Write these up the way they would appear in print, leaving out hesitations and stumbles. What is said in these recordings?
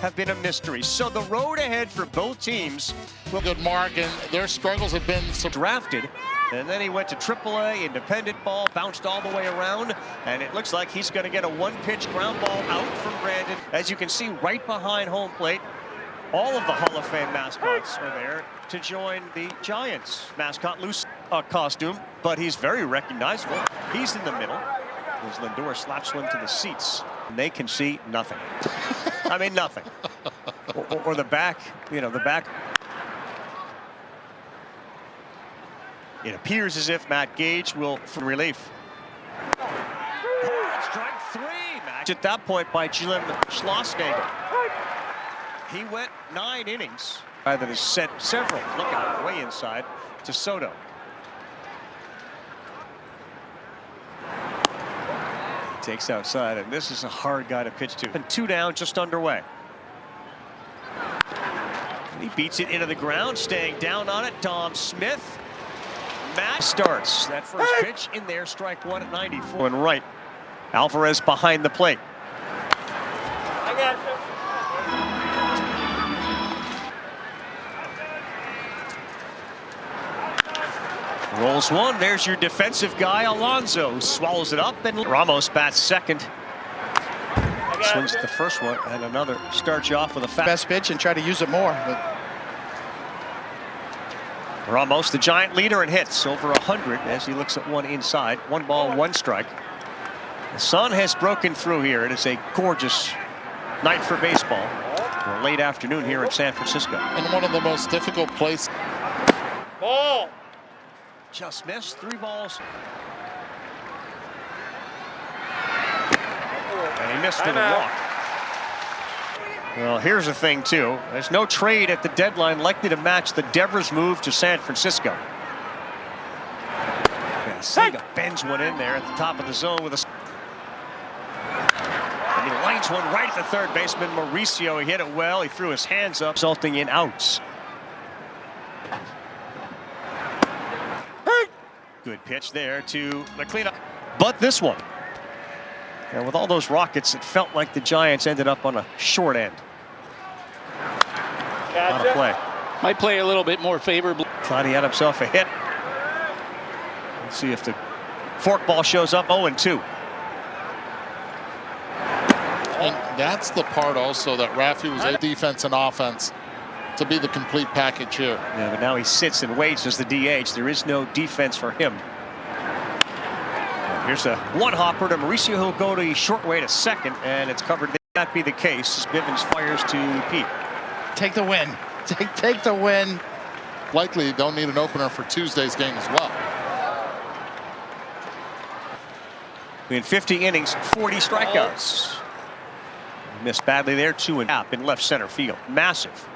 have been a mystery. So the road ahead for both teams. Good mark, and their struggles have been Drafted, and then he went to AAA, independent ball, bounced all the way around, and it looks like he's going to get a one-pitch ground ball out from Brandon. As you can see, right behind home plate, all of the Hall of Fame mascots are there to join the Giants mascot loose costume, but he's very recognizable. He's in the middle as Lindor slaps one to the seats, and they can see nothing. I mean, nothing. Or the back, you know, the back. It appears as if Matt Gage will for relief. Strike three, Matt. At that point by Jim Schlossnagle. He went 9 innings. That has sent several, look out, way inside, to Soto. He takes outside, and this is a hard guy to pitch to. And 2 down, just underway. And he beats it into the ground, staying down on it. Dom Smith. Matt starts that first pitch in there, strike 1 at 94 and right. Alvarez behind the plate. I got you. Rolls one. There's your defensive guy, Alonso, who swallows it up, and Ramos bats second. Swings at the first one, and another starts you off with a fast best pitch and try to use it more. But Ramos, the Giant leader in hits, over 100 as he looks at one inside. 1 ball, 1 strike. The sun has broken through here. It is a gorgeous night for baseball. A late afternoon here in San Francisco. in one of the most difficult places. ball. Just missed. 3 balls. And he missed with a walk. Well, here's the thing, too. There's no trade at the deadline likely to match the Devers move to San Francisco. Yeah, Sega bends one in there at the top of the zone with a... And he lines one right at the third baseman, Mauricio. He hit it well. He threw his hands up, resulting in outs. Good pitch there to the cleanup. But this one. And with all those rockets, it felt like the Giants ended up on a short end. Not a play. Might play a little bit more favorably. Thought he had himself a hit. Let's see if the forkball shows up. 0-2. And that's the part also that Raffy was a defense and offense to be the complete package here. Yeah, but now he sits and waits as the DH. There is no defense for him. Here's a one-hopper to Mauricio, who'll go to short way to second, and it's covered. May not be the case as Bivens fires to Pete. take the win. Take the win. Likely don't need an opener for Tuesday's game as well. In 50 innings, 40 strikeouts. Missed badly there, 2 and up in left center field. Massive.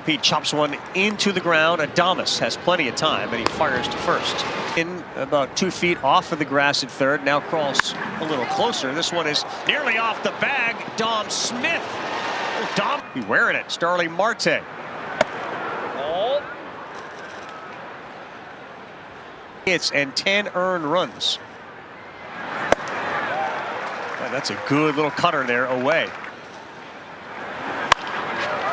Pete chops one into the ground. Adames has plenty of time, and he fires to first. In about 2 feet off of the grass at third. Now crawls a little closer. This one is nearly off the bag. Dom Smith. Oh, Dom, he wearing it. Starling Marte. Hits and 10 earned runs. Oh, that's a good little cutter there away.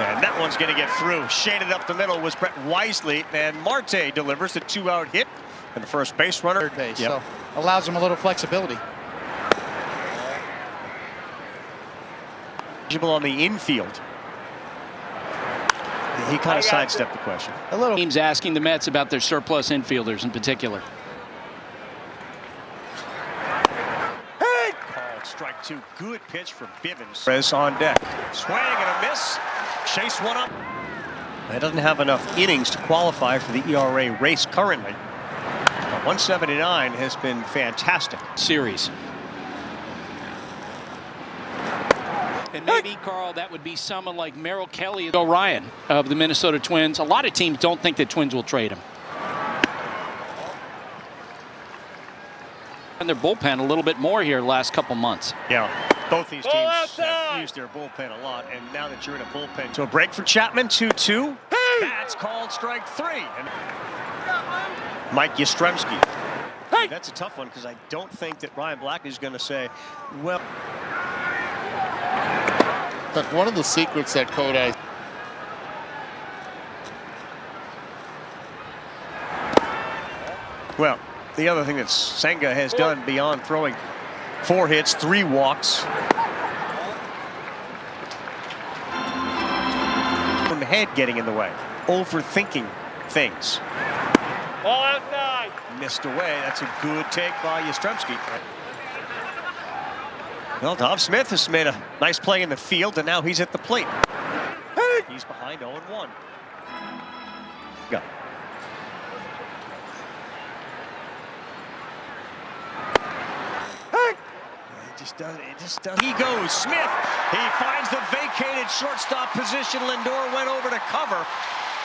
And that one's going to get through. Shaded up the middle was Brett Wisely, and Marte delivers the 2-out hit. And the first base runner. Third base, so allows him a little flexibility. On the infield. He kind of sidestepped the question. A little. Teams asking the Mets about their surplus infielders in particular. Called strike 2. Good pitch from Bivens. Perez on deck. Swing and a miss. Chase one up. That doesn't have enough innings to qualify for the ERA race currently. 179 has been fantastic. Series. And maybe, Carl, that would be someone like Merrill Kelly O'Ryan of the Minnesota Twins. A lot of teams don't think the Twins will trade him. And their bullpen a little bit more here the last couple months. Yeah, both these teams have used their bullpen a lot, and now that you're in a bullpen. So a break for Chapman, 2-2. That's called strike 3. And Mike Yastrzemski. That's a tough one because I don't think that Ryan Black is going to say, well. But one of the secrets that Kodai. Well, the other thing that Senga has done beyond throwing 4 hits, 3 walks. Head getting in the way, overthinking things. Ball outside. Missed away. That's a good take by Yastrzemski. Well, Tom Smith has made a nice play in the field, and now he's at the plate. He's behind 0-1. Go. It just does. He goes. Smith. He finds the vacated shortstop position. Lindor went over to cover.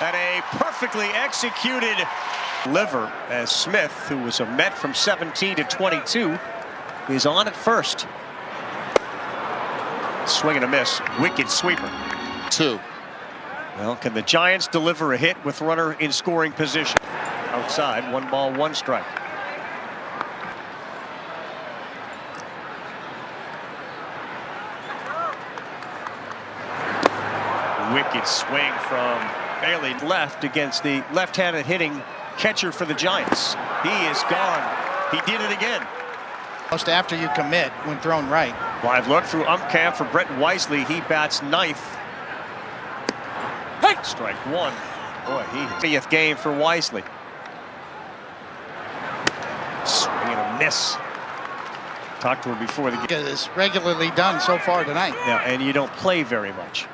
And a perfectly executed liver as Smith, who was a Met from 17 to 22, is on at first. Swing and a miss. Wicked sweeper. 2. Well, can the Giants deliver a hit with runner in scoring position? Outside, 1 ball, 1 strike. Wicked swing from Bailey left against the left-handed hitting catcher for the Giants. He is gone. He did it again. Most after you commit when thrown right. Live look through ump for Brett Wisely. He bats 9th. Hey! Strike 1. Boy, he 50th game for Wisely. Swing and a miss. Talked to her before the game. It is regularly done so far tonight. Yeah, and you don't play very much.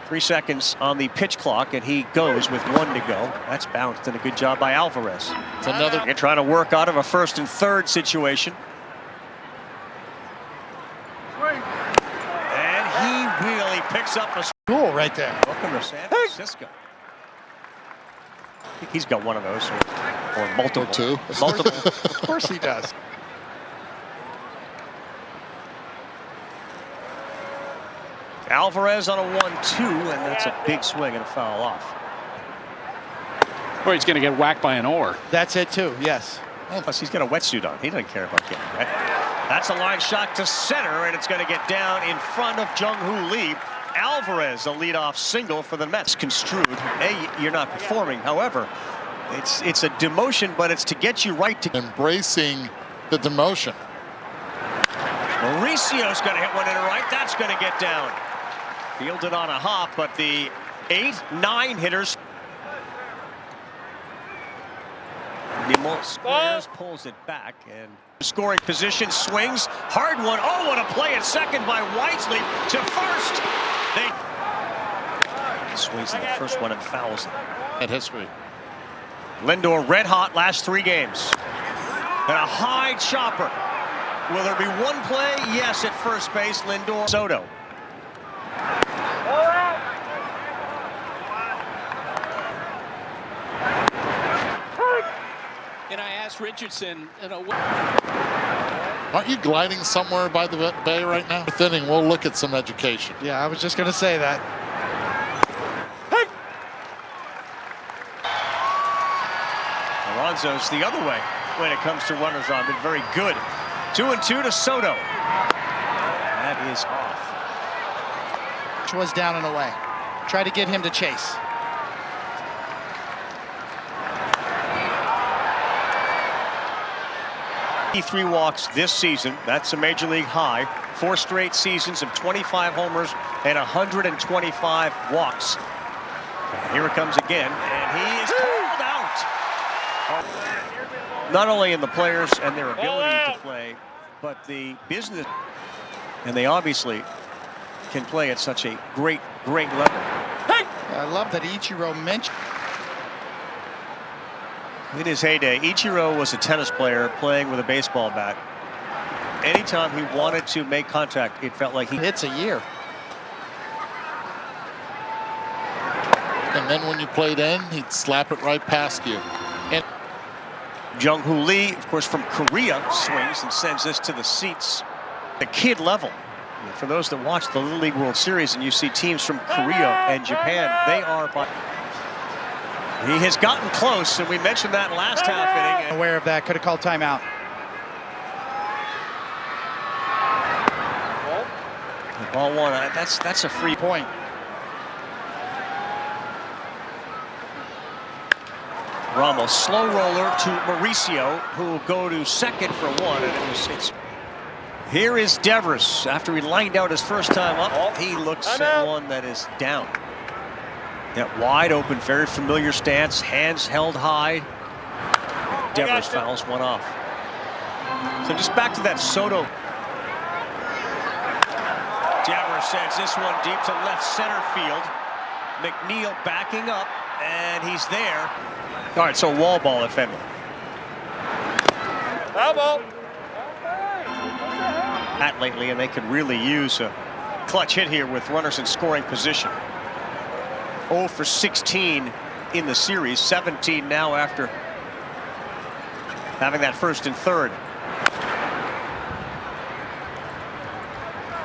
3 seconds on the pitch clock, and he goes with 1 to go. That's bounced, and a good job by Alvarez. It's another. You're trying to work out of a 1st and 3rd situation. And he really picks up a Cool right there. welcome to San Francisco. I think he's got one of those, or multiple. Or 2. Multiple. Of course he does. Alvarez on a 1-2, and that's a big swing and a foul off. Or he's going to get whacked by an oar. That's it too, yes. Plus, he's got a wetsuit on. He doesn't care about getting wet. That's a line shot to center, and it's going to get down in front of Jung-Hoo Lee. Alvarez, a leadoff single for the Mets. Construed. A, you're not performing. However, it's a demotion, but it's to get you right to Embracing the demotion. Mauricio's going to hit one in right. That's going to get down. Fielded on a hop, but the 8-9 hitters. Nimmo squares, pulls it back, and scoring position, swings, hard one. Oh, what a play at second by Wisely to first. They swings in the first one and fouls it. At history. Lindor red hot last 3 games. And a high chopper. Will there be one play? Yes, at first base, Lindor. Soto. And I asked Richardson, Aren't you gliding somewhere by the bay right now? Fifth inning, we'll look at some education. Yeah, I was just going to say that. Alonso's the other way when it comes to runners on. Been very good. 2-2 to Soto. That is off. Which was down and away. Try to get him to chase. Three walks this season. That's a major league high. 4 straight seasons of 25 homers and 125 walks. And here it comes again, and he is called out. Not only in the players and their ability to play, but the business. And they obviously can play at such a great level. I love that Ichiro mentioned. In his heyday, Ichiro was a tennis player playing with a baseball bat. Anytime he wanted to make contact, it felt like he hits a year. And then when you played in, he'd slap it right past you. And Jung-Hoo Lee, of course, from Korea, swings and sends this to the seats. The kid level. For those that watch the Little League World Series and you see teams from Korea and Japan, they are by. He has gotten close, and we mentioned that last half inning. Aware of that, could have called timeout. Ball one. That's a free point. Ramos, slow roller to Mauricio, who will go to second for one, and here is Devers. After he lined out his first time up, he looks at one that is down. Yeah, wide open, very familiar stance, hands held high. Devers fouls one off. So just back to that Soto. Devers sends this one deep to left center field. McNeil backing up, and he's there. All right, so wall ball at Fenway. Foul ball. That lately, and they could really use a clutch hit here with runners in scoring position. 0 for 16 in the series, 17 now after having that first and third.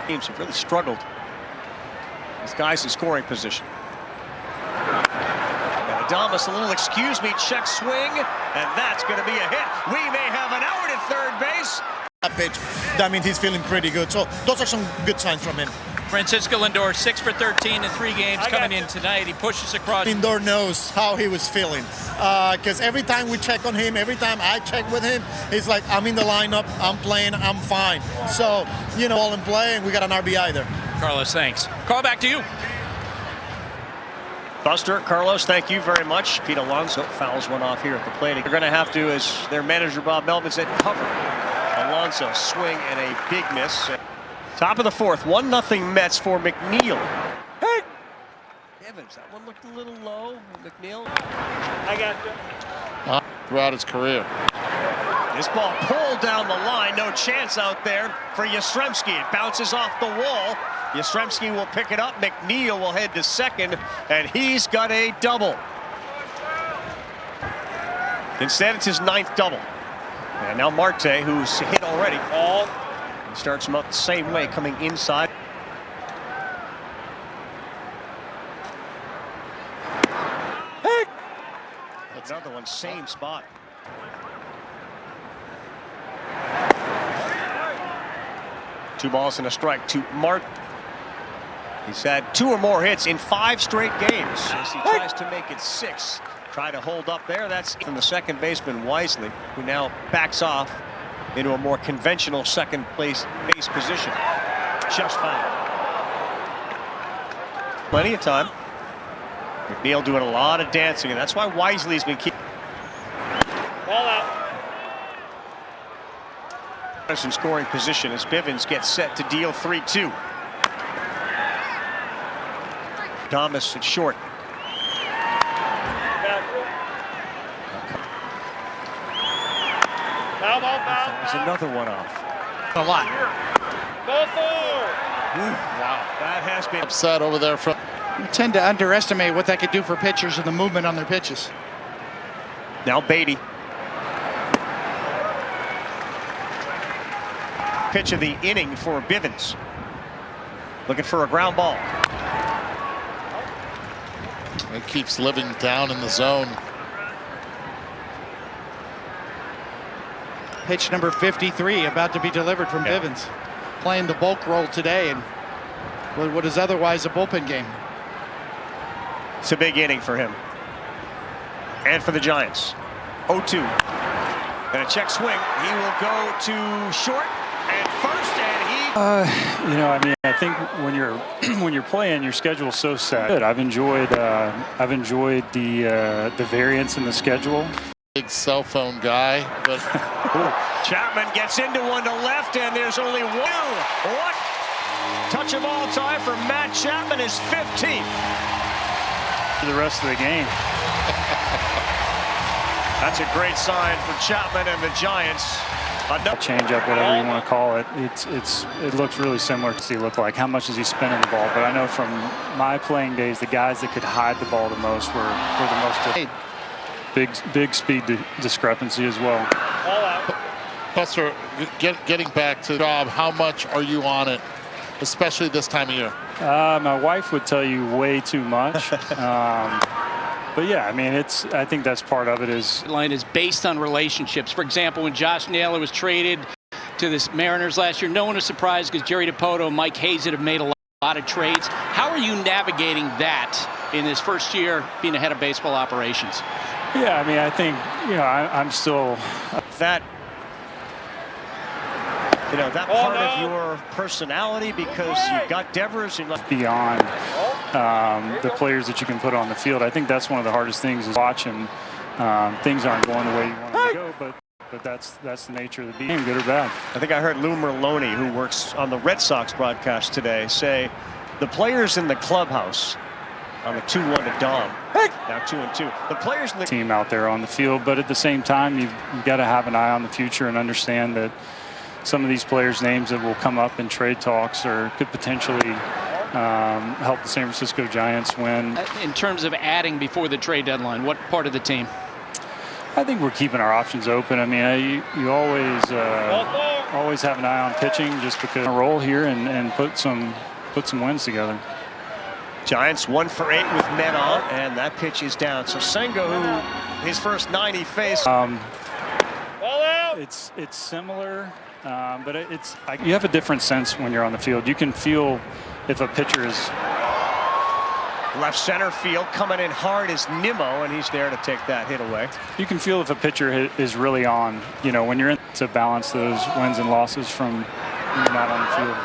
Teams have really struggled. These guys in scoring position. And Adames, a little excuse me, check swing, and that's going to be a hit. We may have an out at third base. Pitch, that means he's feeling pretty good. So those are some good signs from him. Francisco Lindor, 6 for 13 in 3 games coming in tonight. He pushes across. Lindor knows how he was feeling because every time we check on him, every time I check with him, he's like, I'm in the lineup, I'm playing, I'm fine. So, you know, all in play, and we got an RBI there. Carlos, thanks. Carl, back to you. Buster, Carlos, thank you very much. Pete Alonso fouls one off here at the plate. They're going to have to, as their manager Bob Melvin said, cover. Alonso swing and a big miss. Top of the fourth, 1-0 Mets for McNeil. Hey! Evans, that one looked a little low. McNeil. I got you. Throughout his career. This ball pulled down the line. No chance out there for Yastrzemski. It bounces off the wall. Yastrzemski will pick it up. McNeil will head to second, and he's got a double. Instead, it's his 9th double. And now Marte, who's hit already. He starts him up the same way, coming inside. Hey! That's another one, same spot. Two balls and a strike to Marte. He's had 2 or more hits in 5 straight games as he tries to make it 6. Try to hold up there. That's from the second baseman Wisely, who now backs off into a more conventional second base position. Just foul. Plenty of time. McNeil doing a lot of dancing, and that's why Wisely's been keeping. Ball out. In scoring position as Bivens gets set to deal 3-2. Thomas at short. Foul ball, foul. There's another one off. A lot. Ball 4. Wow, that has been Upset over there from. You tend to underestimate what that could do for pitchers and the movement on their pitches. now Beatty. Pitch of the inning for Bivens. Looking for a ground ball. It keeps living down in the zone. Pitch number 53 about to be delivered from Bivens. Playing the bulk role today and what is otherwise a bullpen game. It's a big inning for him. And for the Giants. 0-2. And a check swing. He will go to short and first, and he... You know, I mean, I think when you're when you're playing, your schedule's so set. I've enjoyed the variance in the schedule. Big cell phone guy, but Chapman gets into one to left, and there's only one touch of all time for Matt Chapman, his 15th. The rest of the game. That's a great sign for Chapman and the Giants. Change up, whatever you want to call it. It looks really similar to see look like. How much is he spinning the ball? But I know from my playing days, the guys that could hide the ball the most were the most big speed discrepancy as well. Buster, getting back to the job, how much are you on it, especially this time of year? My wife would tell you way too much. But yeah, I mean, I think that's part of it. Line is based on relationships. For example, when Josh Naylor was traded to the Mariners last year, no one was surprised because Jerry Dipoto and Mike Hazen have made a lot. A lot of trades. How are you navigating that in this first year being head of baseball operations? Yeah, I mean, I think, I'm still That part of your personality, because you've got Devers and beyond the players that you can put on the field. I think that's one of the hardest things is watching. Things aren't going the way you want them to go, but that's the nature of the game, good or bad. I think I heard Lou Merloni, who works on the Red Sox broadcast today, say the players in the clubhouse on the 2-1 to Dom, now 2-2. The players in the team out there on the field, but at the same time, you've got to have an eye on the future and understand that some of these players' names that will come up in trade talks or could potentially help the San Francisco Giants win. In terms of adding before the trade deadline, what part of the team? I think we're keeping our options open. I mean, you always have an eye on pitching, just because roll here and put some wins together. Giants 1 for 8 with men on, and that pitch is down. So Senga, who his first 9 he faced. Ball out. It's similar, but you have a different sense when you're on the field. You can feel if a pitcher is Left center field, coming in hard is Nimmo, and he's there to take that hit away. You can feel if a pitcher is really on, when you're in to balance those wins and losses from when you're not on the field.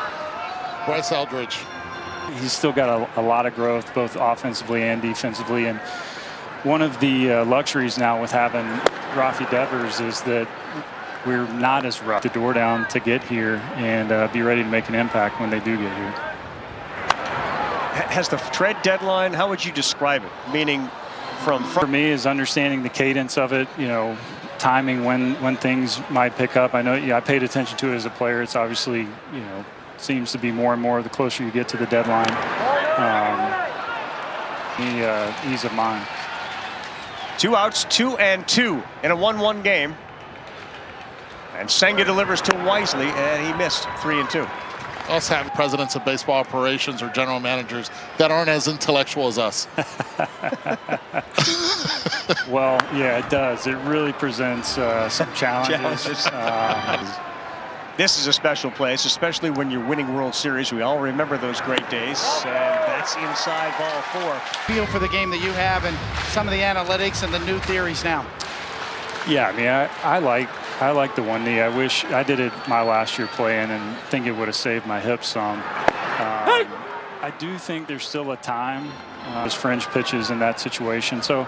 Bryce Eldridge. He's still got a lot of growth, both offensively and defensively. And one of the luxuries now with having Rafi Devers is that we're not as rough. The door down to get here and be ready to make an impact when they do get here. Has the trade deadline, how would you describe it? Meaning for me is understanding the cadence of it, timing when things might pick up. I know I paid attention to it as a player. It's obviously, seems to be more and more the closer you get to the deadline. Ease of mind. 2 outs, 2-2 in a 1-1 game. And Senga delivers to Wisely, and he missed 3-2. Us having presidents of baseball operations or general managers that aren't as intellectual as us. Well, yeah, it does. It really presents some challenges. This is a special place, especially when you're winning World Series. We all remember those great days, and that's inside ball 4. Feel for the game that you have and some of the analytics and the new theories now. Yeah, I mean, I like the 1 knee. I wish I did it my last year playing and think it would have saved my hips some. I do think there's still a time as fringe pitches in that situation. So,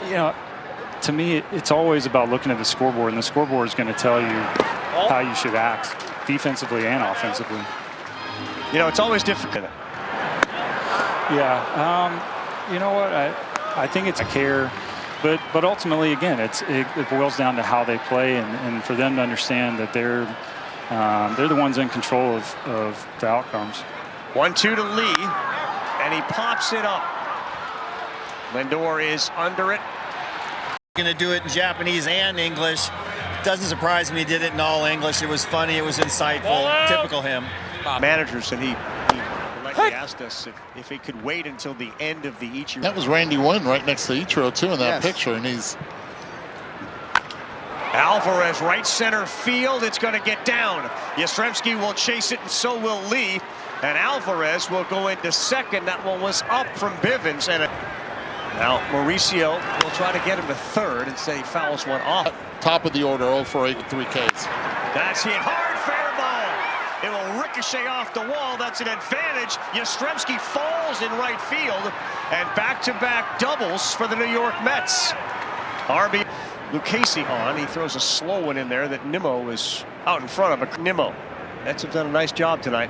to me, it's always about looking at the scoreboard, and the scoreboard is going to tell you how you should act defensively and offensively. It's always difficult. Yeah, you know what? I think it's a care. But ultimately, again, it boils down to how they play, and for them to understand that they're the ones in control of the outcomes. 1-2 to Lee, and he pops it up. Lindor is under it. Going to do it in Japanese and English. Doesn't surprise me he did it in all English. It was funny. It was insightful. Typical him. Managers, and he asked us if he could wait until the end of the Ichiro. That was Randy Wynn right next to Ichiro too in that picture, and he's Alvarez, right center field. It's going to get down. Yastrzemski will chase it, and so will Lee. And Alvarez will go into second. That one was up from Bivens, and now Mauricio will try to get him to third and say he fouls one off. top of the order, 0 for 8 with 3 Ks. That's hit hard, fair ball. It will ricochet off the wall. That's an advantage. Yastrzemski falls in right field, and back-to-back doubles for the New York Mets. RB Lucchesi on. He throws a slow one in there that Nimmo is out in front of. Nimmo. Mets have done a nice job tonight,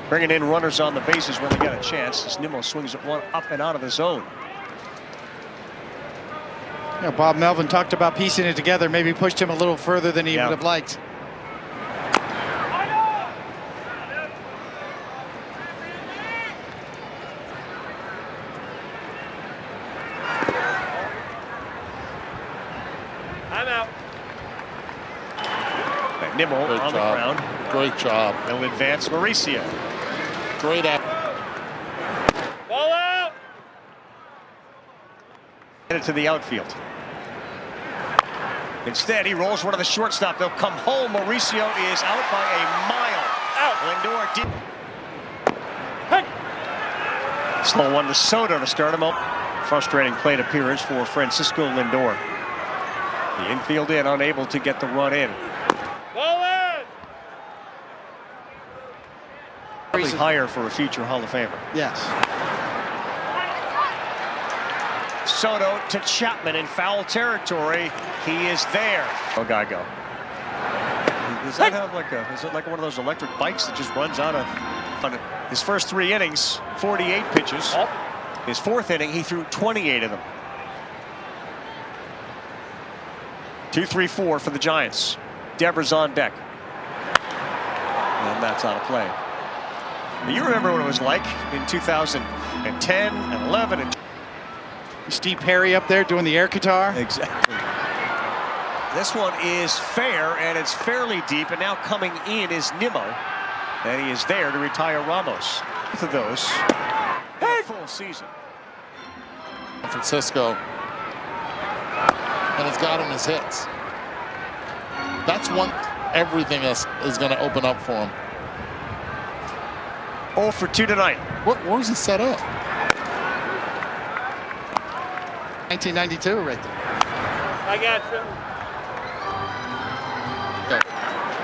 bringing in runners on the bases when they get a chance, as Nimmo swings at one up and out of the zone. Bob Melvin talked about piecing it together, maybe pushed him a little further than he would have liked. I'm out. And Nimmo on the ground. Great job. They'll advance Mauricio. Great app. Ball out. Headed to the outfield. Instead, he rolls one to the shortstop. They'll come home. Mauricio is out by a mile. Out. Lindor did. Hey. Slow one to Soto to start him up. Frustrating plate appearance for Francisco Lindor. The infield in, unable to get the run in. Ball in. Probably higher for a future Hall of Famer. Yes. Soto to Chapman in foul territory. He is there. Oh, guy go. Does that have like a, is it like one of those electric bikes that just runs out of, on his first 3 innings, 48 pitches. His 4th inning, he threw 28 of them. 2-3-4 for the Giants. Devers on deck. And that's out of play. You remember what it was like in 2010 and 11 and Steve Perry up there doing the air guitar. exactly. This one is fair, and it's fairly deep, and now coming in is Nimmo, and he is there to retire Ramos. Both of those in a full season. Francisco, and it's got him his hits. That's one. Everything else is going to open up for him. 0 for 2 tonight. Where's he set up? 1992 right there. I got you.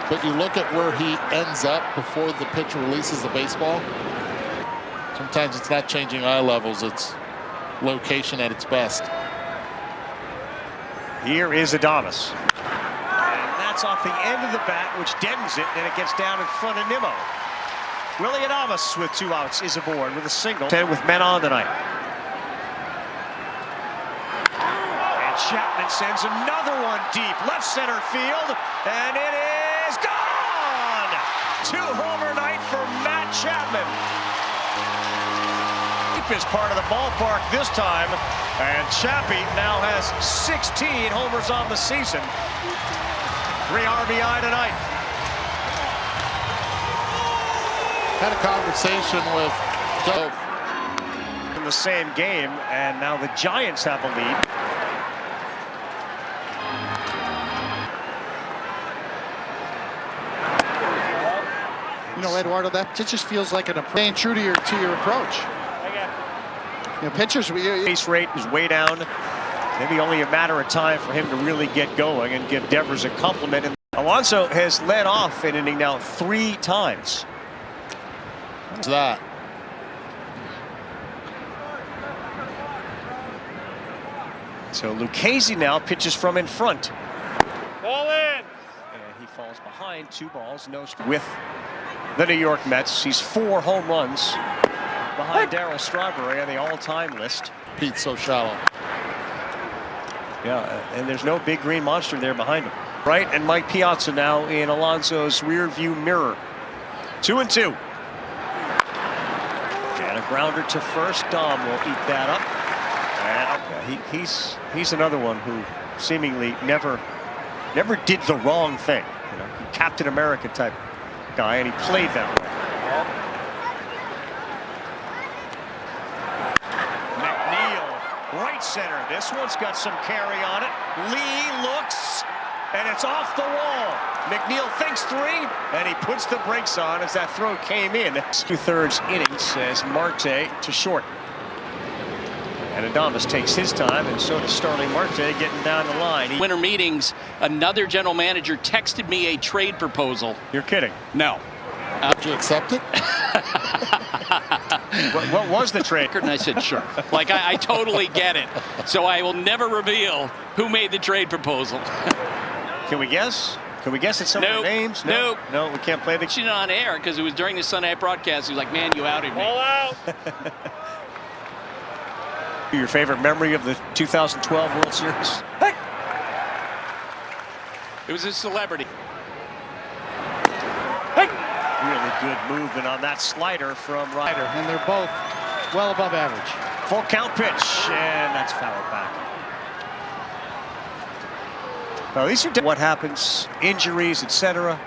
But you look at where he ends up before the pitcher releases the baseball. Sometimes it's not changing eye levels, it's location at its best. Here is Adames. And that's off the end of the bat, which deadens it, and it gets down in front of Nimmo. Willie Adames with 2 outs is aboard with a single. 10 with men on tonight. And Chapman sends another one deep left center field, and it is gone! 2-homer night for Matt Chapman. Deep is part of the ballpark this time, and Chappie now has 16 homers on the season. 3 RBI tonight. Had a conversation with Joe In the same game, and now the Giants have a lead. You know, Eduardo, that just feels like staying true to your approach. I got you. You know, pitchers, Base rate is way down. Maybe only a matter of time for him to really get going and give Devers a compliment. And Alonso has led off an inning now 3 times. What's that? So Lucchesi now pitches from in front. Ball in. And he falls behind 2 balls, no strike. With the New York Mets, he's 4 home runs behind Darryl Strawberry on the all-time list. Pete's so shallow. Yeah, and there's no big green monster there behind him. Right, and Mike Piazza now in Alonso's rear view mirror. 2-2. And a grounder to first. Dom will eat that up. And he's another one who seemingly never did the wrong thing. You know, Captain America type guy, and he played that way. McNeil, right center. This one's got some carry on it. Lee looks, and it's off the wall. McNeil thinks 3, and he puts the brakes on as that throw came in. 2/3 inning, says Marte to short. And Adames takes his time, and so does Starling Marte getting down the line. Winter meetings, another general manager texted me a trade proposal. You're kidding. No. Did you accept it? What was the trade? And I said, sure. Like, I totally get it. So I will never reveal who made the trade proposal. Can we guess? Can we guess at some of the names? Nope. No, we can't play the... Mentioned it on air because it was during the Sunday night broadcast. He was like, man, you outed me. Ball out. Your favorite memory of the 2012 World Series? Hey! It was a celebrity. Hey! Really good movement on that slider from Ryder. and they're both well above average. Full count pitch, and that's fouled back. Now these are what happens, injuries, etc.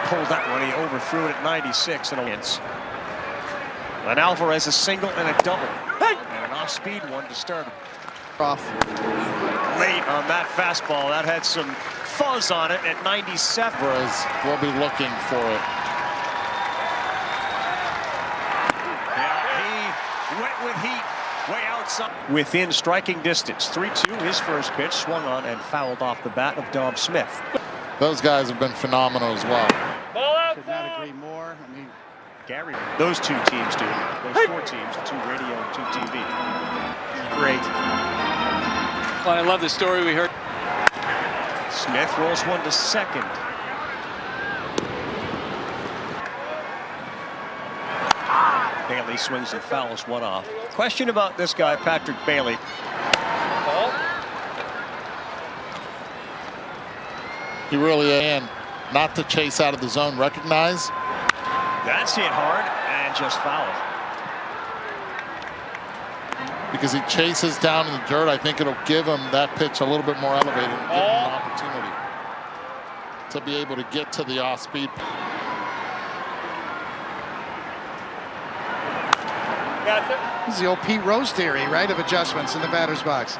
Pulled that one, he overthrew it at 96 and a wins. And Alvarez a single and a double. Hey! And an off-speed one to start him. Off. Late on that fastball, that had some fuzz on it at 97. Whereas we'll be looking for it. Yeah, outside. Within striking distance. 3-2, his first pitch, swung on and fouled off the bat of Dom Smith. Those guys have been phenomenal as well. Ball outside. Could not agree more. I mean, Gary, those two teams do. Those four teams, two radio and two TV. great. Well, I love the story we heard. Smith rolls one to second. Bailey swings and fouls one off. Question about this guy, Patrick Bailey. Ball. He really can not to chase out of the zone, recognize. That's hit hard and just fouled. Because he chases down in the dirt, I think it'll give him that pitch a little bit more elevated and give him an opportunity to be able to get to the off-speed. Gotcha. This is the old Pete Rose theory, right, of adjustments in the batter's box.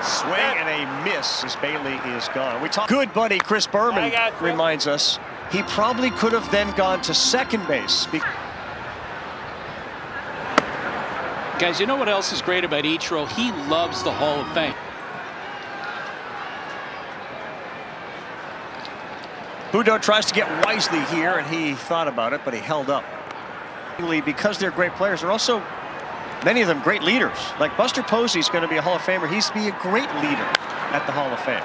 Swing and a miss as Bailey is gone. We talk. Good buddy Chris Berman reminds us he probably could have then gone to second base. Guys, you know what else is great about Ichiro? He loves the Hall of Fame. Budo tries to get wisely here, and he thought about it, but he held up. Because they're great players, they're also, many of them, great leaders. Like Buster Posey's going to be a Hall of Famer. He's to be a great leader at the Hall of Fame.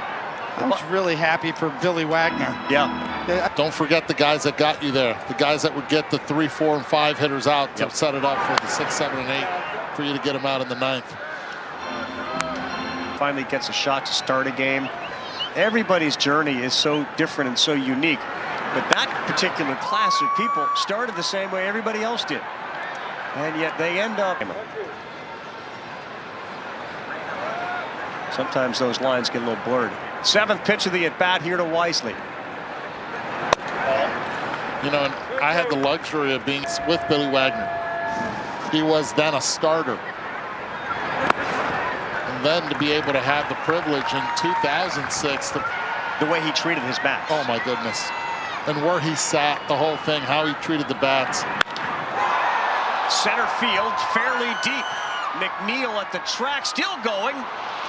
I was really happy for Billy Wagner. Yeah. Don't forget the guys that got you there. The guys that would get the 3, 4, and 5 hitters out to set it up for the 6, 7, and 8 for you to get them out in the 9th. Finally gets a shot to start a game. Everybody's journey is so different and so unique. But that particular class of people started the same way everybody else did. And yet they end up. Sometimes those lines get a little blurred. 7th pitch of the at-bat here to Wisely. You know, and I had the luxury of being with Billy Wagner. He was then a starter. And then to be able to have the privilege in 2006 to... The way he treated his bat. Oh my goodness. And where he sat, the whole thing, how he treated the bats. Center field, fairly deep. McNeil at the track, still going.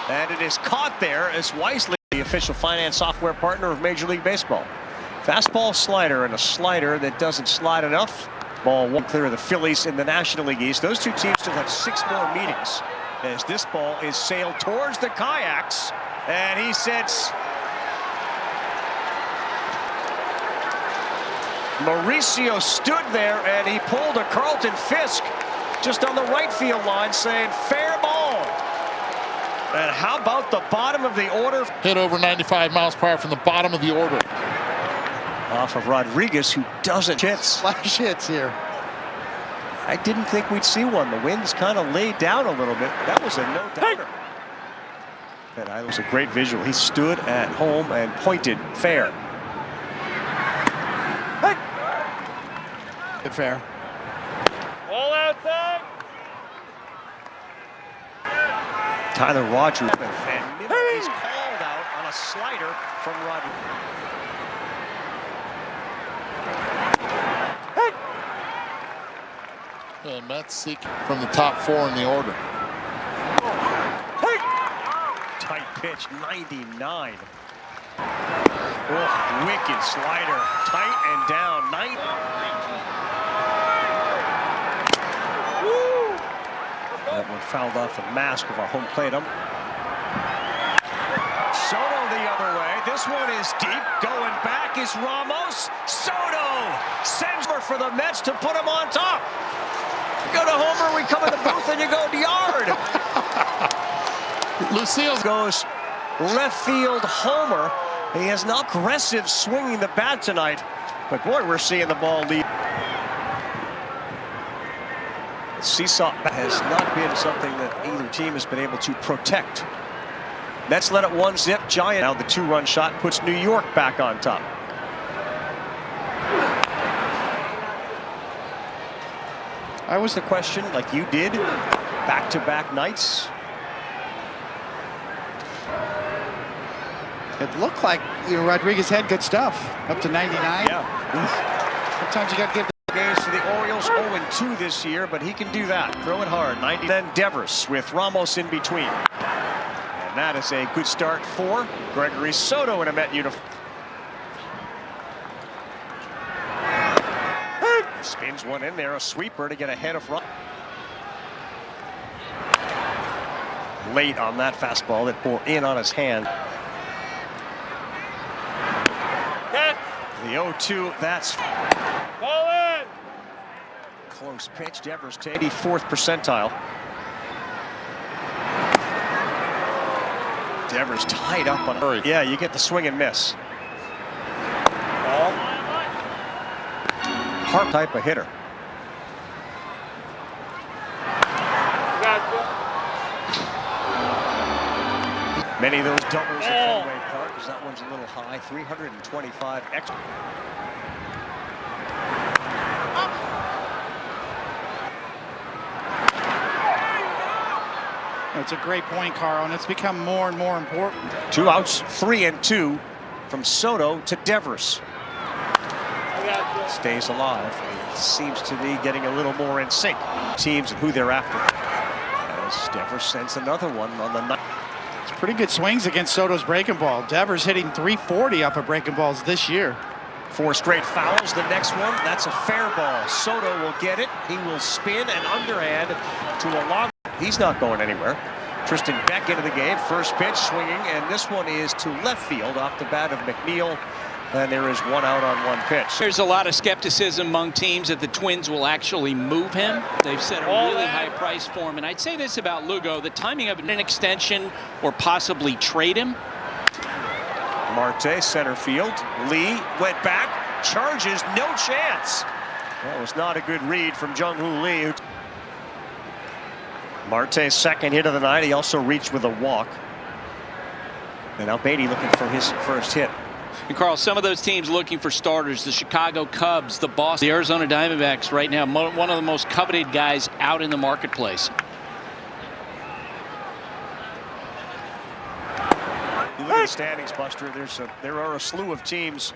And it is caught there as Wisely, the official finance software partner of Major League Baseball. Fastball, slider, and a slider that doesn't slide enough. Ball one clear of the Phillies in the National League East. Those two teams still have 6 more meetings as this ball is sailed towards the kayaks. And he sets Mauricio stood there and he pulled a Carlton Fisk just on the right field line saying fair ball. And how about the bottom of the order? Hit over 95 miles per hour from the bottom of the order. Off of Rodriguez, who doesn't hit. Splash hits here. I didn't think we'd see one. The wind's kind of laid down a little bit. That was a no-doubter. That was a great visual. He stood at home and pointed fair. Fair. Ball outside. Tyler Rogers. And he's called out on a slider from Rodriguez. The Mets seek from the top 4 in the order. Tight pitch, 99. Oh, wicked slider, tight and down, 90. That one fouled off the mask of our home plate. Soto the other way. This one is deep. Going back is Ramos. Soto sends for the Mets to put him on top. You go to Homer, we come in the booth, and you go to yard. Lucille goes left field homer. He has not aggressive swinging the bat tonight. But boy, we're seeing the ball lead. Seesaw has not been something that either team has been able to protect. Mets led it 1-0. Giant. Now the 2-run shot puts New York back on top. I was the question, like you did, back-to-back nights. It looked like Rodriguez had good stuff up to 99. Yeah. Sometimes you got to give games pitchers for the Orioles 0-2 this year, but he can do that. Throw it hard. 90. Then Devers with Ramos in between. And that is a good start for Gregory Soto in a Met uniform. Spins one in there, a sweeper to get ahead of Ramos. Late on that fastball that bore in on his hand. The 0-2, that's Ball in. close pitch. Devers to 84th percentile. Devers tied up on it. Yeah, you get the swing and miss. Ball. Hard type of hitter. Gotcha. Many of those doubles at Fenway Park, because that one's a little high. 325 extra. It's a great point, Carl, and it's become more and more important. 2 outs, 3-2 from Soto to Devers. Stays alive. He seems to be getting a little more in sync. Teams and who they're after. As Devers sends another one on the night. It's pretty good swings against Soto's breaking ball. Devers hitting 340 off of breaking balls this year. 4 straight fouls. The next one, that's a fair ball. Soto will get it. He will spin and underhand to a long. He's not going anywhere. Tristan Beck into the game. First pitch swinging, and this one is to left field off the bat of McNeil. And there is 1 out on 1 pitch. There's a lot of skepticism among teams that the Twins will actually move him. They've set a really high price for him. And I'd say this about Lugo, the timing of an extension or possibly trade him. Marte, center field. Lee went back, charges, no chance. That was not a good read from Jung-Hoo Lee. Marte's second hit of the night. He also reached with a walk. And now Beatty looking for his first hit. And Carl, some of those teams looking for starters, the Chicago Cubs, the Boston, the Arizona Diamondbacks right now, one of the most coveted guys out in the marketplace. You look at the standings, Buster. There are a slew of teams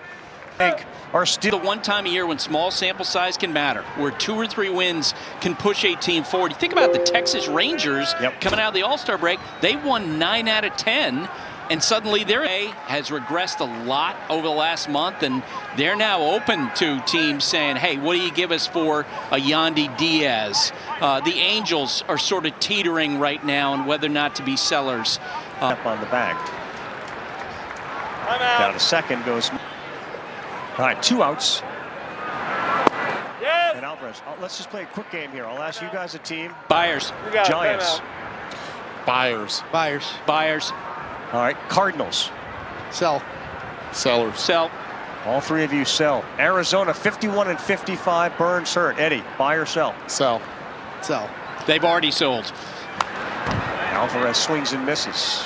I think are still the one time a year when small sample size can matter, where 2 or 3 wins can push a team forward. You think about the Texas Rangers coming out of the All-Star break. They won 9 out of 10. And suddenly their A has regressed a lot over the last month, and they're now open to teams saying, hey, what do you give us for a Yandy Diaz? The Angels are sort of teetering right now on whether or not to be sellers. Up on the bag. I'm out. Down to second goes. All right, 2 outs. Yes. And Alvarez. Let's just play a quick game here. I'll ask you guys a team. Buyers. We got Giants. Buyers. Buyers. Buyers. All right, Cardinals. Sell. Sellers. Sell. All 3 of you sell. Arizona 51 and 55. Burns hurt. Eddie, buy or sell? Sell. Sell. They've already sold. Alvarez swings and misses.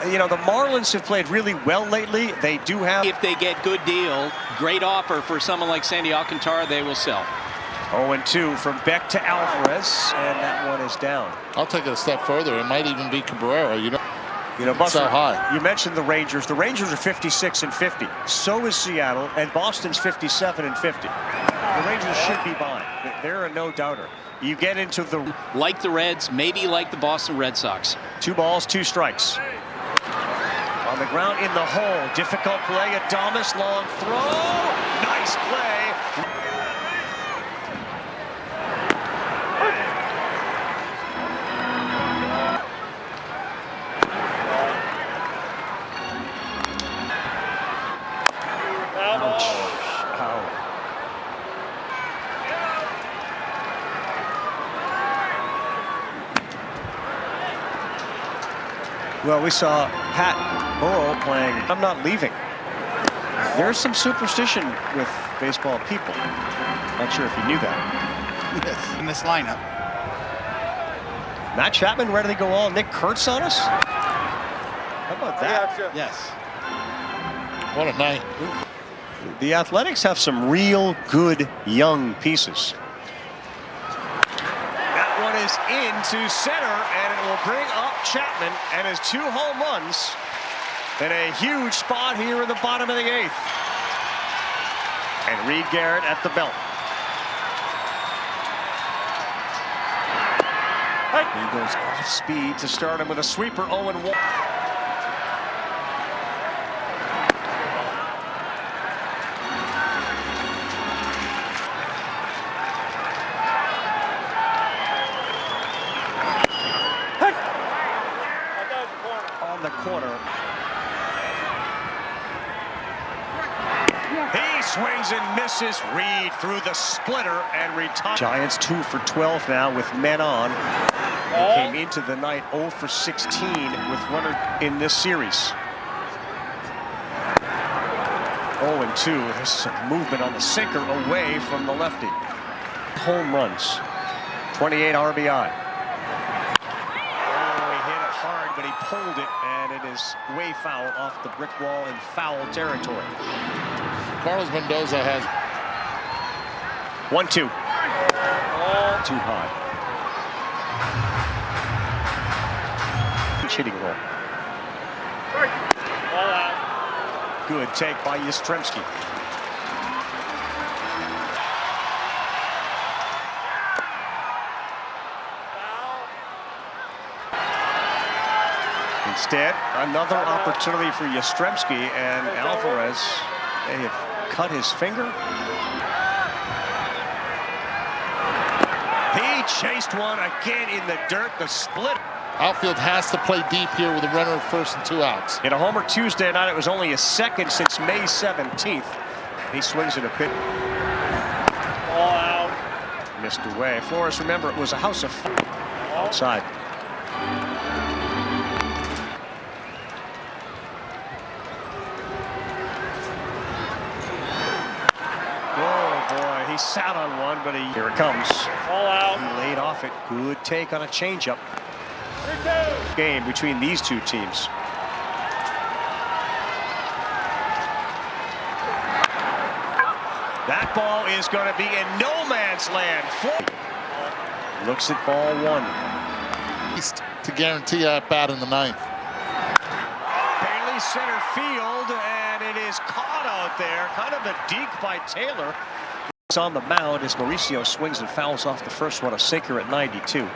You know, the Marlins have played really well lately. They do have. If they get good deal, great offer for someone like Sandy Alcantara, they will sell. 0-2 from Beck to Alvarez, and that one is down. I'll take it a step further. It might even be Cabrera. You know, Buster, so high. You mentioned the Rangers. The Rangers are 56 and 50. So is Seattle, and Boston's 57 and 50. The Rangers should be buying. They're a no-doubter. You get into the... Like the Reds, maybe like the Boston Red Sox. 2 balls, 2 strikes. On the ground in the hole. Difficult play. Adames, long throw. Nice play. Well, we saw Pat Burrow playing I'm Not Leaving. There's some superstition with baseball people. Not sure if you knew that. Yes, in this lineup. Matt Chapman ready to go all Nick Kurtz on us? How about that? Yes. What a night. The Athletics have some real good young pieces. That one is into center, and it will bring up Chapman and his 2 home runs in a huge spot here in the bottom of the 8th. And Reed Garrett at the belt. He goes off speed to start him with a sweeper. 0-1. On the corner. He swings and misses. Reed through the splitter and retires. Giants 2 for 12 now with men on. They came into the night 0 for 16 with runner in this series. 0-2. There's some movement on the sinker away from the lefty. Home runs. 28 RBI. But he pulled it, and it is way foul off the brick wall in foul territory. Carlos Mendoza has 1-2. Too high. Hitting roll. Good take by Yastrzemski. Instead, another opportunity for Yastrzemski, and Alvarez may have cut his finger. He chased one again in the dirt, the split. Outfield has to play deep here with a runner at first and 2 outs. In a homer Tuesday night, it was only his second since May 17th. He swings at a pitch. All out. Missed away. Flores, remember, it was a house of fun outside. He sat on one, but here it comes. All out. He laid off it. Good take on a changeup. Game between these two teams. That ball is going to be in no man's land. Looks at ball 1. To guarantee at bat in the 9th. Bailey center field, and it is caught out there. Kind of a deke by Taylor. It's on the mound as Mauricio swings and fouls off the first one, a sinker at 92.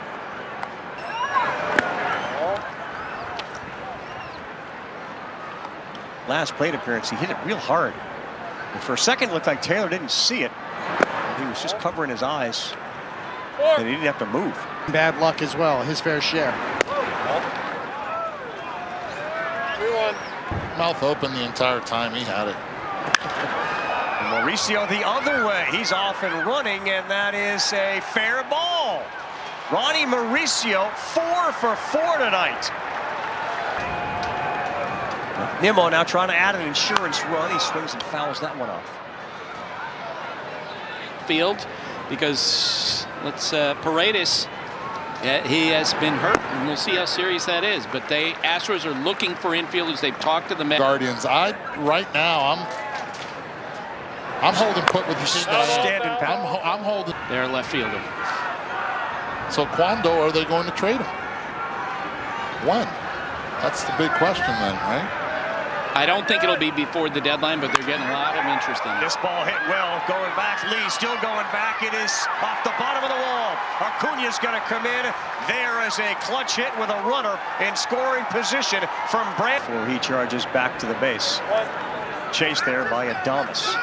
Last plate appearance, he hit it real hard. And for a second, it looked like Taylor didn't see it. He was just covering his eyes, and he didn't have to move. Bad luck as well, his fair share. Mouth open the entire time he had it. Mauricio the other way. He's off and running, and that is a fair ball. Ronnie Mauricio 4 for 4 tonight. Nimmo now trying to add an insurance run. He swings and fouls that one off. Field, because Paredes, he has been hurt, and we'll see how serious that is. But Astros are looking for infielders. They've talked to the Guardians. Right now, I'm holding put with the Standing pound. I'm holding. Their left fielder. So Quando, are they going to trade him? When? That's the big question then, right? I don't think it'll be before the deadline, but they're getting a lot of interest in it. This ball hit well, going back. Lee still going back. It is off the bottom of the wall. Acuña's going to come in. There is a clutch hit with a runner in scoring position from Brand. Before he charges back to the base. Chased there by Adames.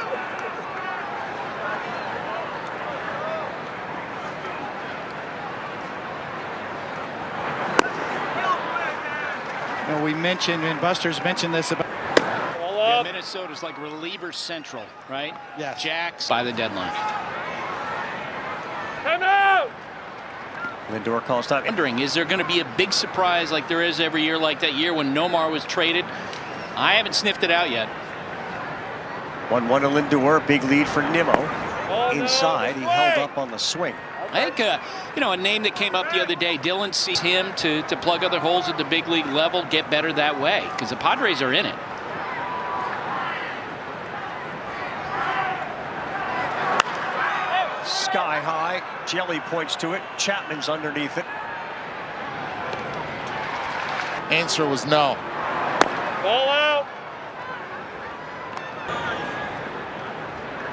You know, we mentioned, and Buster's mentioned this about. Yeah, Minnesota's like reliever central, right? Yeah. Jacks by the deadline. Time out! Lindor calls time. Wondering, is there going to be a big surprise like there is every year, like that year when Nomar was traded? I haven't sniffed it out yet. 1-1 to Lindor. Big lead for Nimmo. Inside, he held up on the swing. I think, a name that came up the other day, Dylan sees him to plug other holes at the big league level, get better that way, because the Padres are in it. Sky high. Jelly points to it. Chapman's underneath it. Answer was no. Ball out.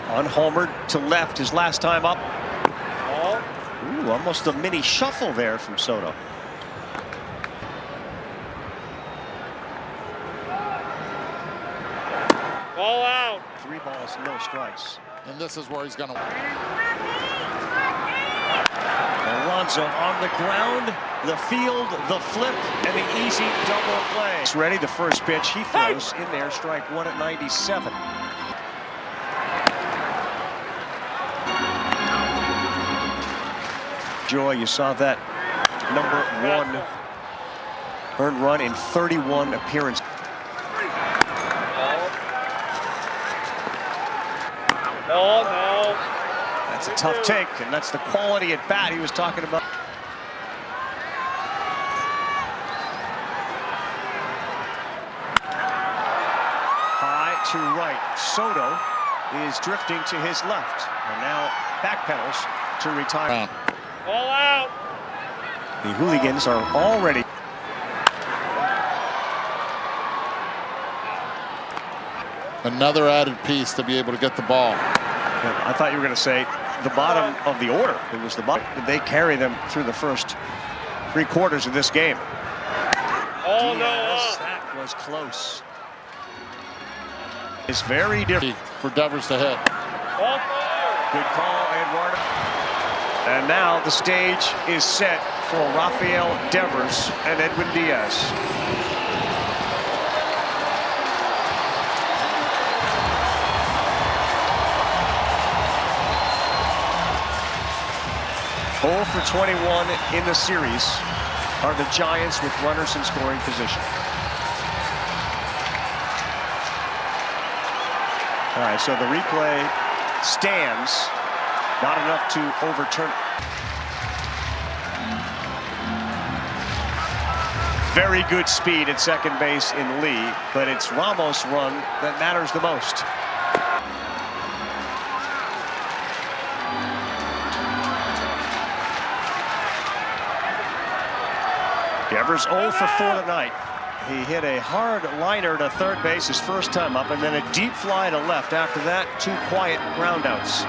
Unhomered to left his last time up. Ball. Ooh, Ooh, almost a mini shuffle there from Soto. Ball out. 3 balls, no strikes. And this is where he's going to. Alonso on the ground, the field, the flip, and the easy double play. He's ready, the first pitch he throws in there, strike 1 at 97. Joy, you saw that number 1 earned run in 31 appearances. No, no. That's a tough take, and that's the quality at bat he was talking about. High to right. Soto is drifting to his left, and now backpedals to retire. Ball out. The hooligans are already. Another added piece to be able to get the ball. I thought you were going to say the bottom of the order. It was the bottom. They carry them through the first 3 quarters of this game. Oh, Diaz, no. that was close. It's very different For Devers to hit. Ball four. Good call, Eduardo. And now the stage is set for Rafael Devers and Edwin Diaz. Oh for 21 in the series are the Giants with runners in scoring position. All right, so the replay stands. Not enough to overturn. Very good speed at second base in Lee, but it's Ramos' run that matters the most. Devers 0 for 4 tonight. He hit a hard liner to third base his first time up, and then a deep fly to left. After that, 2 quiet groundouts.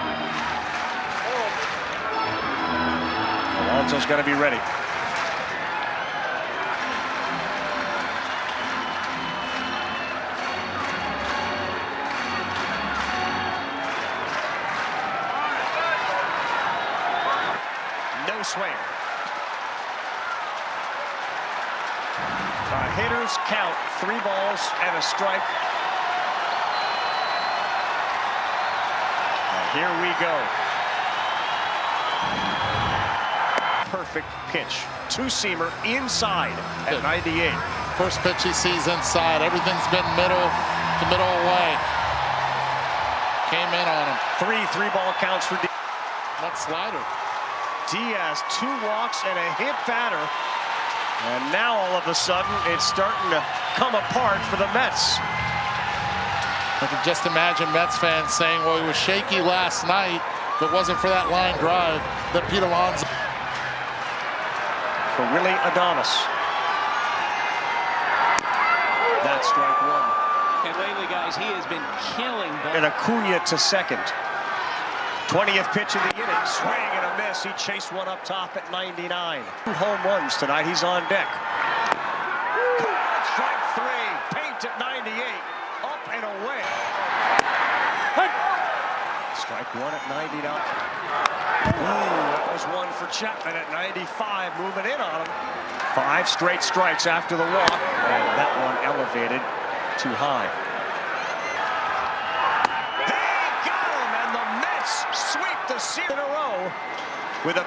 Alonso's got to be ready. No swing. Hitters count 3 balls and a strike. And here we go. Perfect pitch. 2-seamer inside at 98. First pitch he sees inside. Everything's been middle to middle away. Came in on him. 3 ball counts for Diaz. That slider. Diaz, 2 walks and a hit batter. And now all of a sudden it's starting to come apart for the Mets. I can just imagine Mets fans saying, well, he was shaky last night. If it wasn't for that line drive that Pete Alonso. For Willie Adonis. That's strike 1. And lately, guys, he has been killing balls. And Acuna to second. 20th pitch of the inning. Swing and a miss. He chased one up top at 99. 2 home runs tonight. He's on deck. Strike 3. Paint at 98. Up and away. Strike 1 at 99. Ooh, that was 1 for Chapman at 95. Moving in on him. 5 straight strikes after the walk. And that one elevated too high. They got him, and the Mets sweep the series in a row with a